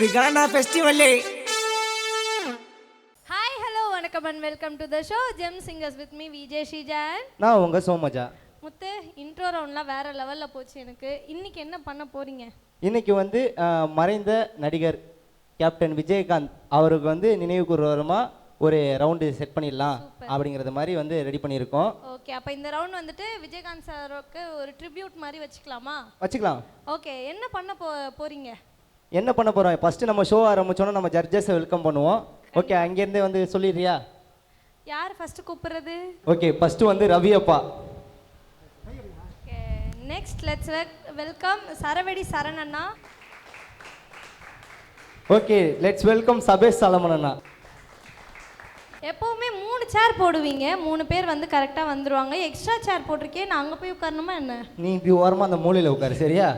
இது Gaana festival. Hi hello வணக்கம் and welcome to the show gem singers with me Vijay Shijan. நான் உங்க சோமஜா. முத்து இன்ட்ரோ ரவுண்ட்லாம் வேற லெவல்ல போச்சு எனக்கு. இன்னைக்கு என்ன பண்ண போறீங்க? இன்னைக்கு வந்து மறைந்த நடிகர் கேப்டன் விஜயகாந்த் அவருக்கு வந்து நினைவு கூறுவரமா ஒரு ரவுண்டு செட் பண்ணிடலாம் அப்படிங்கிறது மாதிரி வந்து ரெடி பண்ணியிருக்கோம். ஓகே, அப்போ இந்த ரவுண்ட் வந்துட்டு விஜயகாந்த் சாருக்கு ஒரு ட்ரிபியூட் மாதிரி வச்சுக்கலாமா? வச்சுக்கலாம். ஓகே, என்ன பண்ண போறீங்க? என்ன பண்ண போகிறோம், ஃபஸ்ட்டு நம்ம ஷோ ஆரம்பிச்சோன்னா நம்ம ஜட்ஜஸை வெல்கம் பண்ணுவோம். ஓகே, அங்கேருந்தே வந்து சொல்லிடுறியா? யார் ஃபஸ்ட்டு கூப்பிடுறது? ஓகே, ஃபஸ்ட்டு வந்து ரவி அப்பா. ஓகே, நெக்ஸ்ட் லெட்ஸ் வெல்கம் சரவெடி சரண் அண்ணா. Okay, let's welcome Sabesh Salaman அண்ணா. எப்போவுமே 3 சேர் போடுவீங்க, 3 பேர் வந்து கரெக்டாக வந்துடுவாங்க. எக்ஸ்ட்ரா சேர் போட்டிருக்கேன், நான் அங்கே போய் உட்காரணுமா என்ன? நீ இப்படி ஓரமாக அந்த மூலையில் உட்காரு, சரியா?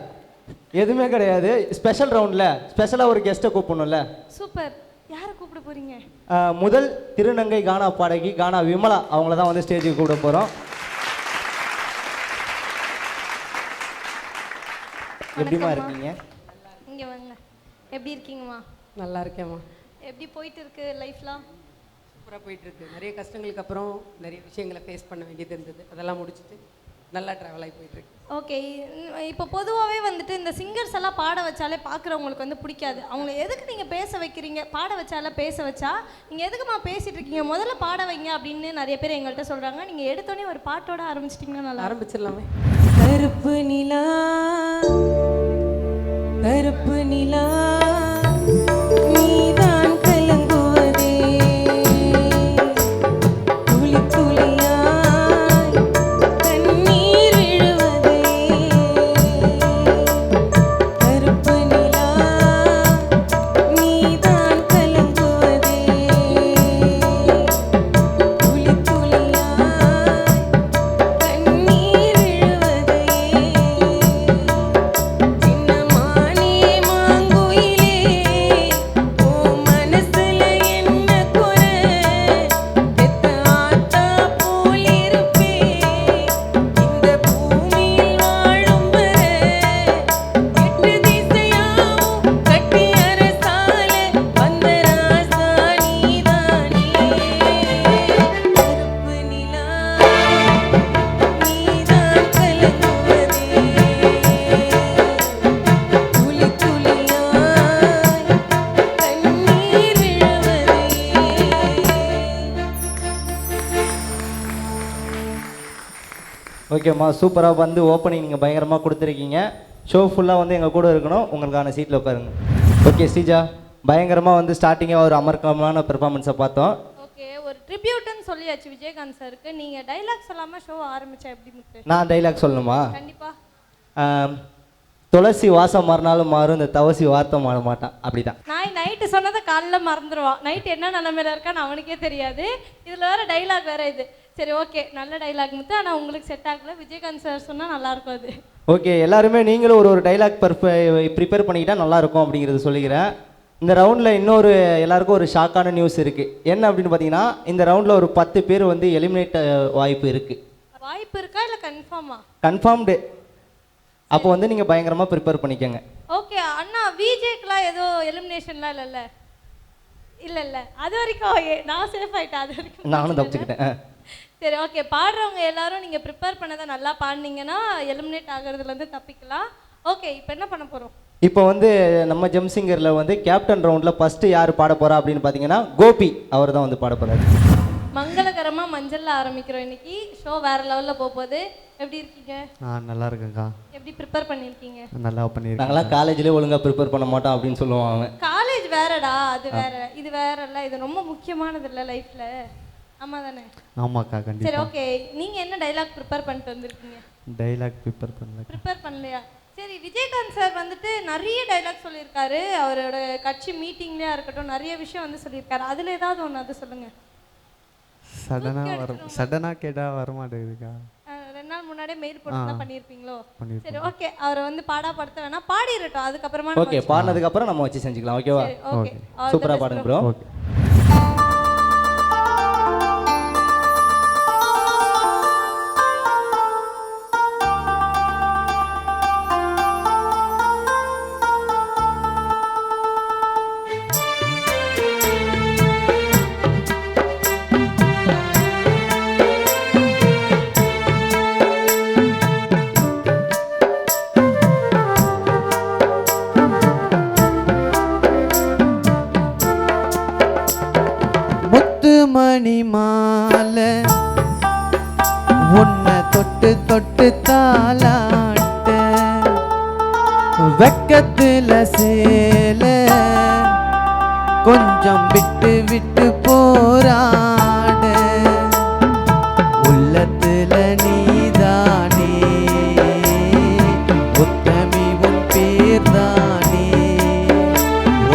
எதுவுமே கிடையாது. ஸ்பெஷல் ரவுண்டில் ஸ்பெஷலாக ஒரு கெஸ்ட்டை கூப்பிடணும்ல. சூப்பர். யாரை கூப்பிட போகிறீங்க? முதல் திருநங்கை கானா பாடகி கானா விமலா அவங்கள தான் வந்து ஸ்டேஜுக்கு கூப்பிட போகிறோம். எப்படிமா இருக்கீங்க? இங்கே வாங்க. எப்படி இருக்கீங்கம்மா? நல்லா இருக்கேம்மா. எப்படி போயிட்டு இருக்கு லைஃப்லாம்? சூப்பராக போயிட்டுருக்கு. நிறைய கஷ்டங்களுக்கு அப்புறம் நிறைய விஷயங்களை ஃபேஸ் பண்ண வேண்டியது இருந்தது, அதெல்லாம் முடிச்சுட்டு நல்லா ட்ராவல் ஆகி போயிட்டுருக்கு. ஓகே, இப்போ பொதுவாகவே வந்துட்டு இந்த சிங்கர்ஸ் எல்லாம் பாட வச்சாலே பார்க்குறவங்களுக்கு வந்து பிடிக்காது. அவங்கள எதுக்கு நீங்கள் பேச வைக்கிறீங்க? பாட வச்சால பேச வச்சா நீங்கள் எதுக்குமா பேசிகிட்டு இருக்கீங்க, முதல்ல பாட வைங்க அப்படின்னு நிறைய பேர் எங்கள்கிட்ட சொல்கிறாங்க. நீங்கள் எடுத்தோடனே ஒரு பாட்டோட ஆரம்பிச்சிட்டிங்கன்னா நல்லா ஆரம்பிச்சிடலாமே. கருப்பு நிலா கருப்பு நிலா நீதான் கலங்குவதே துளி துளியாய் கண்ணீர் விழுவதே கருப்பு நிலா நீதான் கலங்குவதே துளி துளியாய் கண்ணீர் விழுவதே சின்னமானே மாங்குயிலே ஓ மனசுல என்ன குறை பெத்த ஆத்தா போல் இருப்பே இந்த பூமியில் வாழும் வரை எட்டு திசையாவும் கட்டி அரசால வந்த ராசா நீதானே கருப்பு நிலா நீதான் கலங்குவதே துளி துளியாய் கண்ணீர் விழுவதே. ஓகேம்மா, சூப்பராக வந்து ஓப்பனிங் நீங்கள் பயங்கரமாக கொடுத்துருக்கீங்க. ஷோ ஃபுல்லாக வந்து எங்கள் கூட இருக்கணும், உங்களுக்கான சீட்டில் உட்காருங்க. ஓகே ஸ்ரீஜா, பயங்கரமாக வந்து ஸ்டார்டிங்காக ஒரு அமர்க்கமான பெர்ஃபார்மன்ஸை பார்த்தோம். ஓகே, ஒரு ட்ரிபியூட்னு சொல்லியாச்சு விஜயகாந்த் சாருக்கு. நீங்கள் டைலாக் சொல்லாமல் ஷோ ஆரம்பிச்சா எப்படி முத்து? நான் டைலாக் சொல்லணுமா? கண்டிப்பாக. துளசி வாசம் மாறினாலும் மாறும், இந்த தவசி வார்த்தை மாற மாட்டான், அப்படிதான். நான் நைட்டு சொன்னதை காலைல மறந்துடுவான். நைட்டு என்ன நிலமையில இருக்கான்னு அவனுக்கே தெரியாது. இதில் வேறு டைலாக் வேறு இது. சரி, ஓகே, நல்ல டைலாக் முத்து. ஆனால் உங்களுக்கு செட் ஆகல. விஜயகாந்த் சார் சொன்னால் நல்லாயிருக்கும் அது. ஓகே, எல்லாருமே நீங்களும் ஒரு டைலாக் ப்ரிப்பேர் பண்ணிக்கிட்டால் நல்லாயிருக்கும் அப்படிங்கிறது சொல்லிக்கிறேன். இந்த ரவுண்டில் இன்னொரு எல்லாருக்கும் ஒரு ஷாக்கான நியூஸ் இருக்குது. என்ன அப்படின்னு பார்த்தீங்கன்னா, இந்த ரவுண்டில் ஒரு 10 பேர் வந்து எலிமினேட் வாய்ப்பு இருக்குது. வாய்ப்பு இருக்கா இல்லை கன்ஃபார்மா? கன்ஃபார்ம்டு. அப்போ வந்து நீங்கள் பயங்கரமாக ப்ரிப்பேர் பண்ணிக்கோங்க. ஓகே அண்ணா, விஜேக்கெலாம் ஏதோ எலிமினேஷன்லாம் இல்லைல்ல? இல்லை அது வரைக்கும் நான் சேஃப் ஆகிட்டேன். அது வரைக்கும் நானும் தப்பிச்சுக்கிட்டேன். சரி, ஓகே, பாடுறவங்க எல்லாரும் நீங்கள் ப்ரிப்பேர் பண்ணதை நல்லா பாடினீங்கன்னா எலிமினேட் ஆகிறதுலேருந்து தப்பிக்கலாம். ஓகே, இப்போ என்ன பண்ண போகிறோம்? இப்போ வந்து நம்ம ஜெம் சிங்கரில் வந்து கேப்டன் ரவுண்டில் ஃபஸ்ட்டு யார் பாட போகிறா அப்படின்னு பார்த்தீங்கன்னா கோபி அவர் தான் வந்து பாட போகிறார். மங்களகரமாக மஞ்சளில் ஆரம்பிக்கிறோம் இன்னைக்கு. ஷோ வேறு லெவலில் போகுது. எப்படி இருக்கீங்க? நல்லா இருக்கேங்க்கா. எப்படி ப்ரிப்பேர் பண்ணியிருக்கீங்க? நல்லா பண்ணியிருக்கேன். நாங்களாம் காலேஜ்லேயே ஒழுங்காக ப்ரிப்பேர் பண்ண மாட்டோம் அப்படின்னு சொல்லுவான் அவன். காலேஜ் வேறடா, அது வேற, இது வேற இல்லை. இது ரொம்ப முக்கியமானது இல்லை லைஃப்பில். ஆமாம் தானே? ஆமாக்கா, சரி, கண்டிப்பாக. ஓகே, நீங்கள் என்ன டைலாக் ப்ரிப்பேர் பண்ணிட்டு வந்திருக்கீங்க? டைலாக் ப்ரிப்பேர் பண்ணல. ப்ரிப்பேர் பண்ணலையா? சரி, விஜயகாந்த் சார் வந்துட்டு நிறைய டைலாக் சொல்லியிருக்காரு. அவரோட கட்சி மீட்டிங்லேயா இருக்கட்டும் நிறைய விஷயம் வந்து சொல்லியிருக்காரு. அதில் ஏதாவது ஒன்று அது சொல்லுங்கள். சடனாக கேட்டால் வரமாட்டேங்குதுக்கா. 2 நாள் முன்னாடியே மெயில் போட்டு தான் பண்ணியிருப்பீங்களோ? பண்ணியிருப்பேன். சரி, ஓகே, அவரை வந்து பாடாப்படுத்த வேணாம், பாடிடட்டும். அதுக்கப்புறமா ஓகே, பாடினதுக்கப்புறம் நம்ம வச்சு செஞ்சுக்கலாம். ஓகேவா? ஓகே, சூப்பராக பாடுங்க ப்ரோ. ஓகே. மணி மாலை உன்னை தொட்டு தொட்டு தாலாட்ட வெக்கத்துல சேல கொஞ்சம் விட்டு விட்டு போராட உள்ளத்துல நீதானே உத்தமி உன் பேர்தானே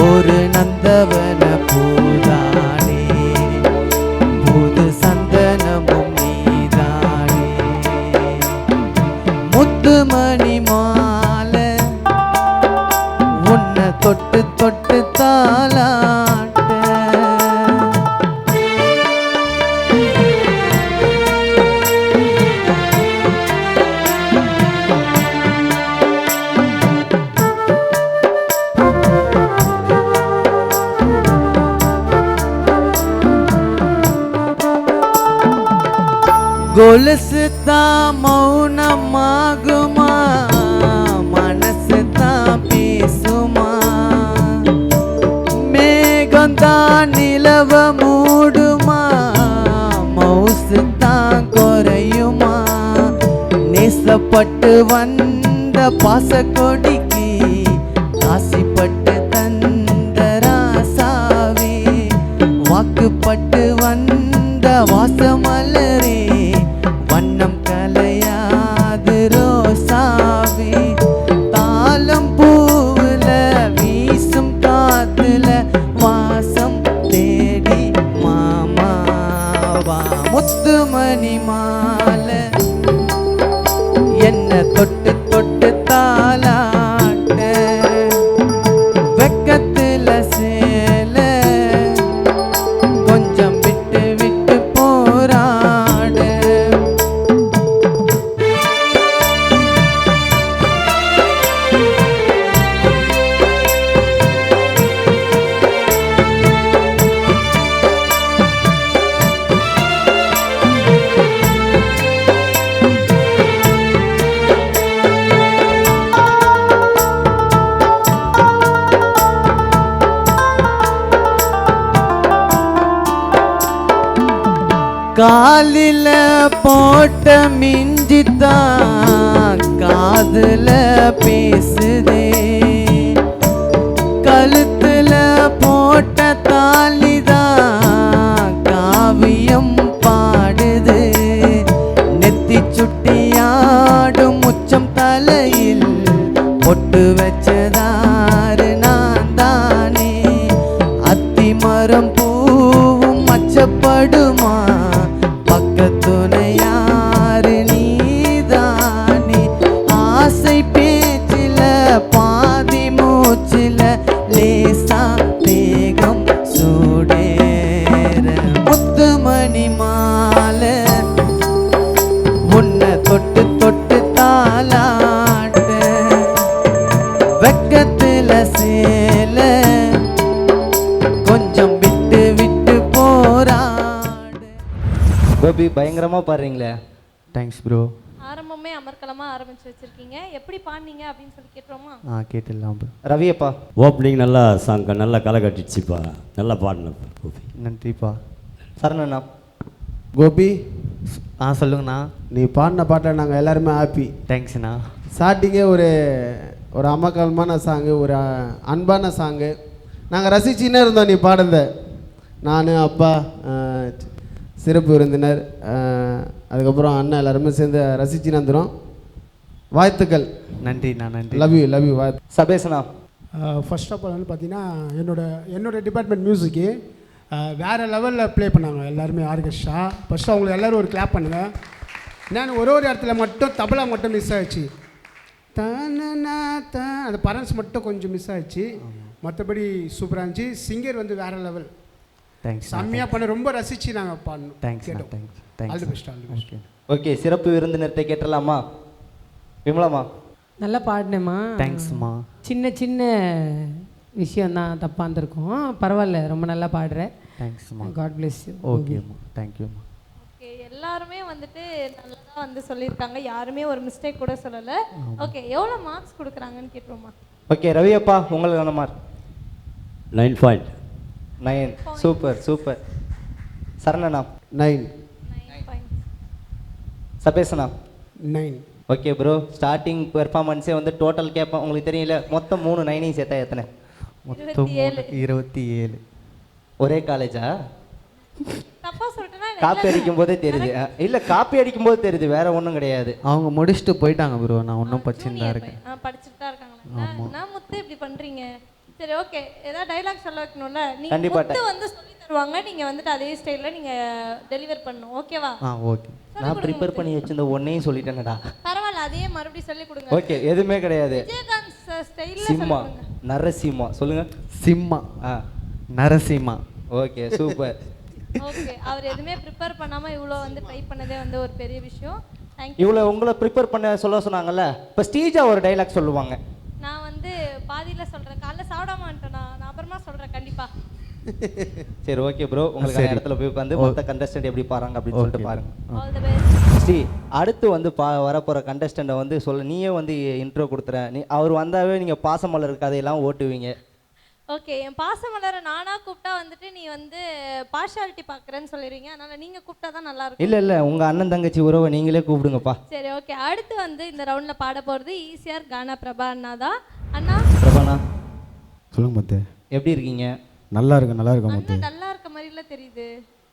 ஒரு நந்தவன பூதானே புது சந்தனமும் நீதானே முத்துமணி மாலை உன்னை தொட்டு தொட்டு தாலாட்ட கொலுசு தான் மௌனமாகுமா மனசு தான் பேசுமா மேகந்தான் நிலவ மூடுமா மவுசு தான் குறையுமா நேசப்பட்டு வந்த பாசக்கொடிக்கு ஆசைப்பட்டு தந்த ராசாவே வாக்குப்பட்டு வந்த வாசமலரே வண்ணம் கலையாது ரோசாவே தாளம் பூவுல வீசும் காத்துல வாசம் தேடி மாமாவா முத்துமணி மாலை என்ன தொட்டு தொட்டு தாலாட்ட வெக்கத்துல சேல கொஞ்சம் விட்டு விட்டு போராட காலில போட்ட மிஞ்சித்தான் காதுல பேசுதே கழுத்துல போட்ட தாலிதான் காவியம் பாடுது நெத்தி சுட்டியாடும் உச்சம் தலையில் பொட்டு வச்சதாரு நான் தானே அத்தி மரம் பூவும் மச்சப்படுமா பக்கத்துணையாரு நீதானே ஆசை பேச்சில பாதி மூச்சில லேசா தேகம் சூடேற முத்துமணி மாலை உன்னை தொட்டு தொட்டு தாலாட்ட வெக்கத்துல சேல கொஞ்சம் விட்டு விட்டு போராட. கோபி பயங்கரமாக பாடுறீங்களே. Thanks bro. ஆரம்பமே அமர்க்கலமா ஆரம்பிச்சு வச்சிருக்கீங்க. எப்படி பாடுனீங்க அப்படின்னு சொல்லி கேட்டுருவோமா? கேட்டுடலாம் ப்ரோ. ரவியப்பா ஓப்பனிங் நல்லா சாங்க நல்லா களை கட்டிடுச்சுப்பா, நல்லா பாடின கோபி. நன்றிப்பா. சரணண்ணா. கோபி சொல்லுங்கண்ணா. நீ பாடின பாட்டை நாங்கள் எல்லாருமே ஹாப்பி. தேங்க்ஸ்ண்ணா. ஸ்டார்டிங்கே ஒரு அமக்கலமான சாங்கு, ஒரு அன்பான சாங்கு, நாங்கள் ரசிச்சுன்னே இருந்தோம் நீ பாடுறத. நான் அப்பா சிறப்பு விருந்தினர் அதுக்கப்புறம் அண்ணன் எல்லாருமே சேர்ந்து ரசிச்சுன்னு வந்துடும். வாழ்த்துக்கள். நன்றிண்ணா. நன்றி. லவ் யூ வாழ்த்து. சபேசனா. ஃபர்ஸ்ட் ஆஃப் ஆல் வந்து பார்த்தீங்கன்னா என்னோட டிபார்ட்மெண்ட் மியூசிக்கு வேறு லெவலில் ப்ளே பண்ணாங்க எல்லாருமே ஆர்கெஸ்ட்ரா. ஃபஸ்ட்டு அவங்களுக்கு எல்லோரும் ஒரு கிளாப் பண்ணுங்கள். நான் ஒரு இடத்துல மட்டும் தபலா மட்டும் மிஸ் ஆகிடுச்சு. அந்த பரன்ஸ் மட்டும் கொஞ்சம் மிஸ் ஆகிடுச்சு. மற்றபடி சூப்பராக இருந்துச்சு. சிங்கர் வந்து வேறு லெவல். தேங்க்ஸ். செம்மையாக பண்ண ரொம்ப ரசித்து நாங்கள் பாடணும். Thanks. All the best. Okay, சிறப்பு விருந்தினர்கிட்ட கேட்டலாமா? விமலாமா. நல்லா பாடினேம்மா. தேங்க்ஸ்மா. சின்ன சின்ன விஷயந்தான் தப்பாக இருந்திருக்கும், பரவாயில்ல, ரொம்ப நல்லா பாடுற. தேங்க்ஸ்மா. God bless you. ஓகேம்மா. தேங்க்யூம்மா. ஓகே, எல்லாருமே வந்துட்டு நல்லதா வந்து சொல்லியிருக்காங்க. யாருமே ஒரு மிஸ்டேக் கூட சொல்லலை. ஓகே, எவ்வளோ மார்க்ஸ் கொடுக்குறாங்கன்னு கேட்டுருவோமா? ஓகே ரவியப்பா, உங்களுக்கான மார்க் 9.9. Super super. சரணனா 9. சபேசனா 9. ஓகே ப்ரோ, ஸ்டார்டிங் பெர்ஃபார்மன்ஸே வந்து டோட்டல் கேட்பேன், உங்களுக்கு தெரியல மொத்தம் 3 9 சேர்த்தா எத்தனை? மொத்தம் 27. ஒரே காலேஜா? தப்பா சொல்லிட்டேன்னா காப்பி அடிக்கும் போதே தெரியுது. இல்ல காப்பி அடிக்கும் போது தெரியுது, வேற ஒன்றும் கிடையாது. அவங்க முடிச்சுட்டு போயிட்டாங்க ப்ரோ, நான் ஒன்றும் படிச்சுட்டு தான் இருக்கேன். படிச்சுட்டு தான் இருக்காங்களா? நான் முத்து இப்படி பண்றீங்க. சரி ஓகே, ஏதாவது டைலாக் சொல்ல வைக்கணும்ல, நீங்க கண்டிப்பா. முத்து வந்து சொல்லி தருவாங்க, நீங்க வந்துட்டு அதே ஸ்டைல்ல நீங்க டெலிவர் பண்ணணும். ஓகேவா? ஓகே. நான் ப்ரிப்பேர் பண்ணி வச்சிருந்த ஒன்னையும் சொல்லிட்டேனடா. பரவாயில்ல, அதே மறுபடியும் சொல்லி கொடுங்க. ஓகே, எதுவுமே கிடையாது. விஜயகாந்த் ஸ்டைல்ல சிம்மா சொல்லுங்க. நரசிம்மா சொல்லுங்க. Simha Narasimha. Okay super. Okay, அவர் எதுவுமே ப்ரிப்பேர் பண்ணாம இவ்வளோ வந்து ட்ரை பண்ணதே வந்து ஒரு பெரிய விஷயம். தேங்க்யூ. இவ்வளோ உங்களை ப்ரிப்பேர் பண்ண சொல்ல சொன்னாங்கல்ல, இப்போ ஸ்டீஜா ஒரு டைலாக் சொல்லுவாங்க. நான் வந்து பாதியில சொல்றேன், காலைல சாப்பிடாம வந்துட்டேனா, நான் அப்புறமா சொல்றேன் கண்டிப்பா. சரி ஓகே ப்ரோ, உங்களுக்கு அந்த இடத்துல போய் உட்காந்து மொத்த கண்டஸ்டன்ட் எப்படி பாருங்க அப்படின்னு சொல்லிட்டு பாருங்க. All the best. ஸ்ரீ, அடுத்து வந்து வரப்போகிற கண்டஸ்டண்ட்டை வந்து நீயே வந்து இன்ட்ரோ கொடுத்துற. அவர் வந்தாவே நீங்கள் பாசமலர் கதையெல்லாம் ஓட்டுவீங்க. ஓகே, என் பாசமலரை நானா கூப்பிட்டா வந்துட்டு நீ வந்து பார்ஷாலிட்டி பார்க்குறேன்னு சொல்லிடுறீங்க, அதனால நீங்க கூப்பிட்டா தான் நல்லா இருக்கும். இல்லை உங்கள் அண்ணன் தங்கச்சி உறவை நீங்களே கூப்பிடுங்கப்பா. சரி ஓகே, அடுத்து வந்து இந்த ரவுண்ட்ல பாட போறது ஈசிஆர் கானா பிரபா அண்ணா தான். அண்ணா பிரபாண்ணா சொல்லுங்க முத்து. எப்படி இருக்கீங்க? நல்லா இருக்கேன் முத்து. அண்ணா நல்லா இருக்க மாதிரில தெரியுது.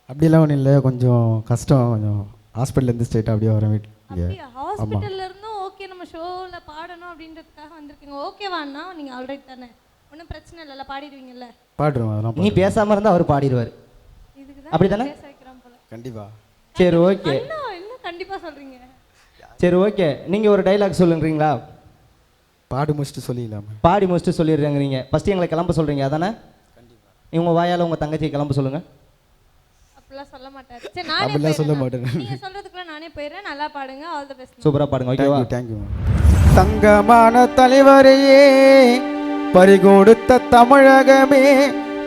அப்படிலாம் ஒன்றும் இல்லை, கொஞ்சம் கஷ்டம், கொஞ்சம் ஹாஸ்பிட்டல்லேருந்து ஸ்ட்ரெயிட்டாக அப்படியே வரேன் வீட்டுக்கு. அப்படியே ஹாஸ்பிட்டல்ல இருந்தும் ஓகே நம்ம ஷோல பாடணும் அப்படின்றதுக்காக வந்திருக்கீங்க. ஓகேவா அண்ணா? நீங்க ஆல்ரைட் தானே? ஒன்றும் பிரச்சனை இல்லைல்ல, பாடிடுவீங்கல்ல? பாடுறோம், அதெல்லாம் நீ பேசாமல் இருந்தால் அவர் பாடிடுவார். இதுக்கு அப்படி தான் தானே? பேச வைக்கிறோம் போல. கண்டிப்பாக. சரி ஓகே. அண்ணா என்ன கண்டிப்பா சொல்றீங்க? சரி ஓகே, நீங்கள் ஒரு டைலாக் சொல்லுங்கிறீங்களா? பாடு முடிச்சுட்டு சொல்லிடலாமா? பாடி முடிச்சுட்டு சொல்லிடுறேங்கிறீங்க. ஃபஸ்ட்டு எங்களை கிளம்ப சொல்கிறீங்க அதானே? இவங்க வாயால் உங்கள் தங்கச்சியை கிளம்ப சொல்லுங்கள். அப்படிலாம் சொல்ல மாட்டாரு. சரி நானே அப்படிலாம் சொல்ல போயிடுறேன். மாட்டேன். நீங்க சொல்றதுக்குள்ள நானே போயிடுறேன். நல்லா பாடுங்க. All the best. சூப்பராக பாடுங்க. ஓகேவா? தேங்க்யூ. தங்கமான தலைவரையே, பறிகொடுத்த தமிழகமே,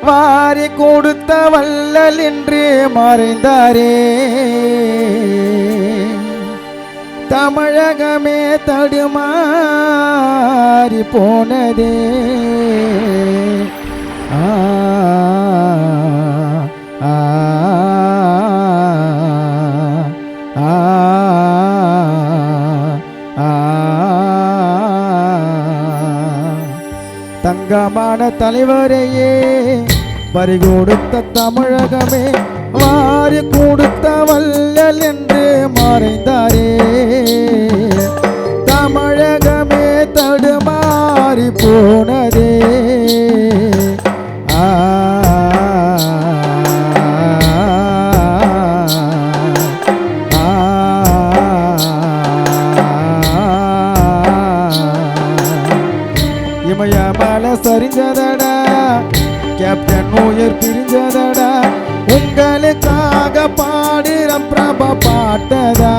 வாரி கொடுத்த வள்ளல் என்று மறைந்தாரே. தமிழகமே தடுமாறி போனதே. ஆ ஆ ஆ ஆ தங்கமான தலைவரையே, பறிகொடுத்த தமிழகமே, வாரி கொடுத்த வள்ளல் என்று மறைந்தாரே. தமிழகமே தடுமாறி போனதே. ஆ இமயமல சரிஞ்சதடா, கேப்டன் உயிர் பிரிஞ்சதடா, உங்களுக்காக பாடுறம் பிரபா பாட்டதா.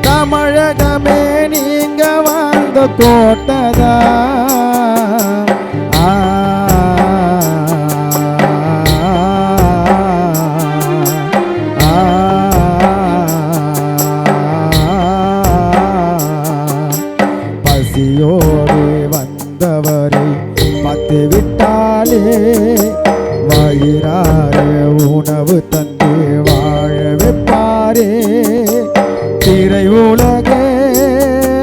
தமிழகமே நீங்க வாழ்ந்த கோட்டதா. ஆ பசியோடு வந்தவரை பத்து விட்டாலே, வயிறார உணவு தந்து வாழ வைப்பாரே. திரை உலக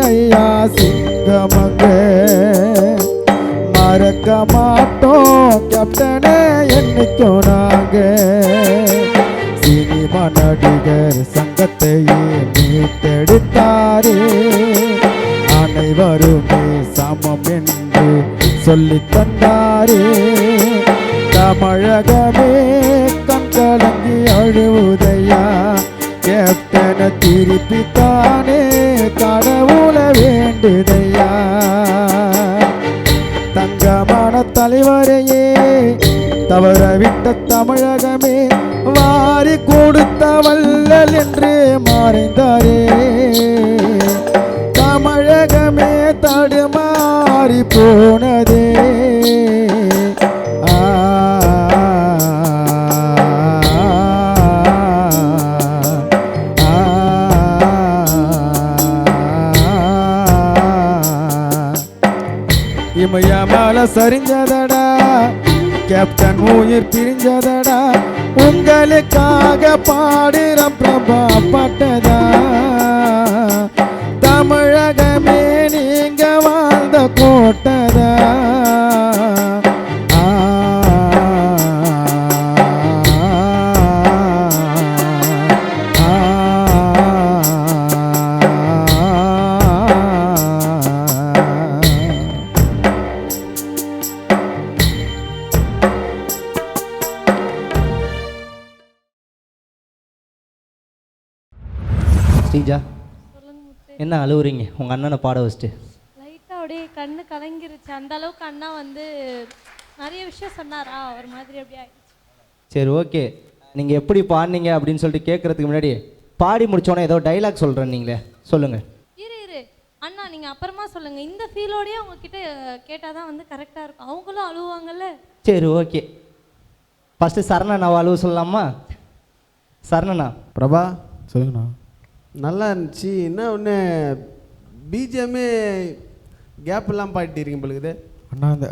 ஐயா சிங்கமங்க, மறக்க மாட்டோம் கேப்டனே என்னைக்கும் நாங்க. சினிமா நடிகர் சங்கத்தையே மீட்டெடுத்தாரே. அனைவருமே சமம் என்று சொல்லி தந்தாரே. தமிழகமே கண்கலங்கி அழுவுதையா, கேப்டன திருப்பி தானே கடவுள வேண்டுதையா. தங்கமான தலைவரையே, தவற விட்ட தமிழகமே, வாரி கொடுத்த வள்ளல் என்று மறைந்தாரே. தமிழகமே தடுமாறி போனதே. ஆ இமயமல சரிஞ்சதடா, கேப்டன் உயிர் பிரிஞ்சதடா, உங்களுக்காக பாடுற பிரபா பட்டதா தமிழகமே நீங்க வாழ்ந்த கோட்டதா ஸ்ரீஜா என்ன அழுவுறீங்க உங்கள் அண்ணனை பாட வச்சுட்டு? லைட்டாக அப்படியே கண்ணு கலங்கிருச்சு. அந்த அளவுக்கு அண்ணா வந்து நிறைய விஷயம் சொன்னாரா, ஒரு மாதிரி அப்படியே ஆயிடுச்சு. சரி ஓகே, நீங்கள் எப்படி பாடினீங்க அப்படின்னு சொல்லிட்டு கேட்குறதுக்கு முன்னாடி பாடி முடிச்சோன்னே ஏதோ டைலாக் சொல்கிறேன் நீங்களே சொல்லுங்கள். இரு அண்ணா, நீங்கள் அப்புறமா சொல்லுங்கள். இந்த ஃபீலோடயே அவங்கக்கிட்ட கேட்டால் தான் வந்து கரெக்டாக இருக்கும். அவங்களும் அழுவாங்கல்ல. சரி ஓகே, ஃபஸ்ட்டு சரணண்ணா அழுவ சொல்லலாமா? சரணண்ணா. பிரபா சொல்லுங்கண்ணா. நல்லா இருந்துச்சு. என்ன ஒன்று பிஜிஎம்மே கேப் எல்லாம் பாடிட்டு பொழுது. அண்ணா அந்த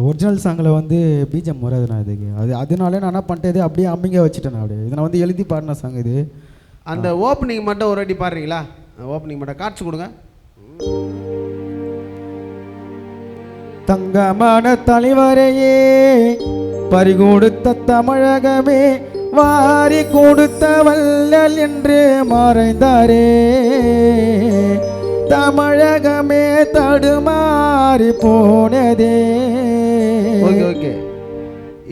ஒரிஜினல் சாங்கில் வந்து பிஜிஎம் வராதுண்ணா இதுக்கு. அதனாலே நான் என்ன பண்ணிட்டது அப்படியே அம்மிங்க வச்சுட்டேண்ணா. அப்படியே இதை நான் வந்து எழுதி பாடின சாங் இது. அந்த ஓப்பனிங் மட்டும் ஒரு வாட்டி பாடுறீங்களா? ஓப்பனிங் மட்டும் காட்சி கொடுங்க. தங்கமான தலைவரையே பறிகொடுத்த தமிழகமே வாரி கொடுத்த வள்ளல் என்று மறைந்தாரே தமிழகமே தடுமாறி போனதே. ஓகே ஓகே,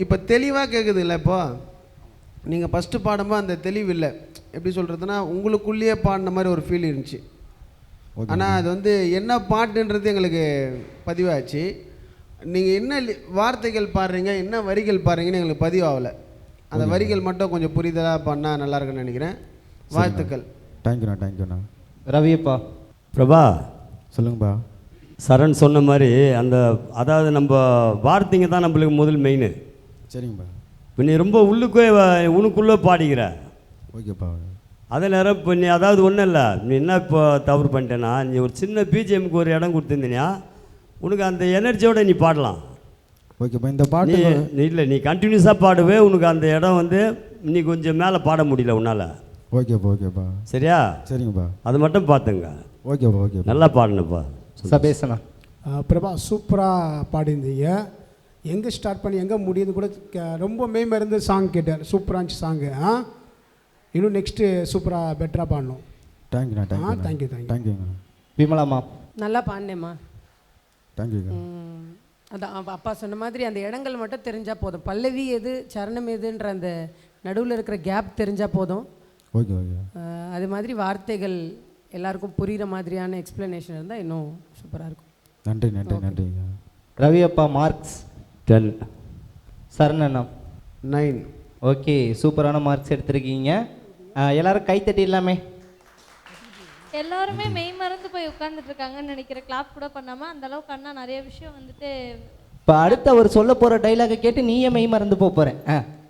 இப்போ தெளிவாக கேட்குது இல்லை? இப்போ நீங்கள் ஃபஸ்ட்டு பாடும்போது அந்த தெளிவு இல்லை. எப்படி சொல்கிறதுனா உங்களுக்குள்ளேயே பாடின மாதிரி ஒரு ஃபீல் இருந்துச்சு. ஆனால் அது வந்து என்ன பாட்டுன்றது எங்களுக்கு பதிவாச்சு. நீங்கள் என்ன வார்த்தைகள் பாடுறீங்க, என்ன வரிகள் பாடுறீங்கன்னு எங்களுக்கு பதிவாகலை. அந்த வரிகள் மட்டும் கொஞ்சம் புரிதலாக பண்ணால் நல்லா இருக்குன்னு நினைக்கிறேன். வாழ்த்துக்கள். தேங்க்யூண்ணா. ரவியப்பா. பிரபா சொல்லுங்கப்பா. சரண் சொன்ன மாதிரி அந்த அதாவது நம்ம வார்த்தைங்க தான் நம்மளுக்கு முதல் மெயின். சரிங்கப்பா. இப்போ நீ ரொம்ப உனக்குள்ளே பாடிக்கிற. ஓகேப்பா. அதே நேரம் இப்போ நீ அதாவது ஒன்றும் இல்லை, நீ என்ன இப்போ தவறு பண்ணிட்டேன்னா, நீ ஒரு சின்ன பிஜிஎம்க்கு ஒரு இடம் கொடுத்துருந்தீங்கன்னா உனக்கு அந்த எனர்ஜியோட நீ பாடலாம். ஓகேப்பா. இந்த பாட்டு நீ இல்லை, நீ கண்டினியூஸாக பாடுவே, உனக்கு அந்த இடம் வந்து நீ கொஞ்சம் மேலே பாட முடியல உன்னால். ஓகேப்பா. சரியா? சரிங்கப்பா. அது மட்டும் பார்த்துங்க. ஓகேப்பா. நல்லா பாடணுப்பா. சபேசனா. பிரபா சூப்பராக பாடியிருந்தீங்க. எங்கே ஸ்டார்ட் பண்ணி எங்கே முடியுது கூட ரொம்ப மேம்பருந்து சாங் கேட்டார். சூப்பராக இருந்துச்சு சாங்கு. இன்னும் நெக்ஸ்ட்டு சூப்பராக பெட்டராக பாடணும். தேங்க்யூண்ணா. தேங்க்யூ. விமலாமா. நல்லா பாடினேம்மா. தேங்க்யூ. அதான் அப்பா சொன்ன மாதிரி அந்த இடங்கள் மட்டும் தெரிஞ்சால் போதும். பல்லவி எது சரணம் எதுன்ற அந்த நடுவில் இருக்கிற கேப் தெரிஞ்சால் போதும். ஓகே. அது மாதிரி வார்த்தைகள் எல்லாருக்கும் புரிகிற மாதிரியான எக்ஸ்ப்ளனேஷன் இருந்தால் இன்னும் சூப்பராக இருக்கும். நன்றி. ரவியப்பா மார்க்ஸ் 10. சரணண்ணா 9. ஓகே, சூப்பரான மார்க்ஸ் எடுத்திருக்கீங்க. எல்லாரும் கைத்தட்டி இல்லாமே. எல்லாருமே மெய் மறந்து போய் உட்கார்ந்துட்டு இருக்காங்கன்னு நினைக்கிற. கிளாப் கூட பண்ணாமல் அந்த அளவுக்கு அண்ணா நிறைய விஷயம் வந்துட்டு. இப்போ அடுத்து அவர் சொல்ல போகிற டைலாகை கேட்டு நீயே மெய் மறந்து போகிறேன்.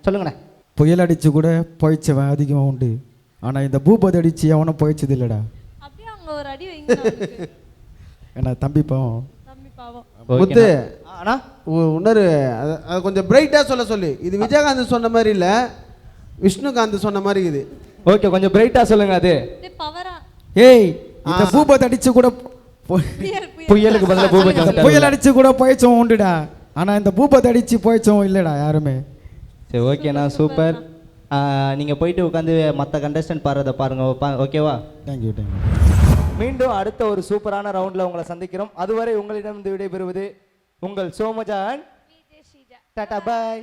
சொல்லுங்கண்ணா. புயல் அடித்து கூட போயிச்சவன் அதிகமாக உண்டு, ஆனால் இந்த பூபதி அடித்து அவனும் போயிச்சது இல்லைடா. அப்படியே அவங்க ஒரு அடி வைங்க. ஏன்னா தம்பி பாவம். முத்து அண்ணா இன்னொரு அது கொஞ்சம் பிரைட்டாக சொல்லி. இது விஜயகாந்த் சொன்ன மாதிரி இல்லை, விஷ்ணுகாந்த் சொன்ன மாதிரி இது. ஓகே, கொஞ்சம் பிரைட்டாக சொல்லுங்க. அது பவரா. ஏய், இந்த பூபதி அடிச்சு கூட புயலுக்கு பதிலாக பூபதி புயல் அடிச்சு கூட போயிச்சோம் உண்டுடா, ஆனால் இந்த பூபதி அடிச்சு போயிச்சோம் இல்லைடா யாருமே. சரி ஓகேண்ணா, சூப்பர். நீங்கள் போயிட்டு உட்காந்து மற்ற கண்டஸ்டன்ட் பாடுறதை பாருங்கள். ஓகேவா? தேங்க்யூ. மீண்டும் அடுத்த ஒரு சூப்பரான ரவுண்டில் உங்களை சந்திக்கிறோம். அதுவரை உங்களிடம் விடைபெறுவது உங்கள் சோமஜான். டாடா பாய்.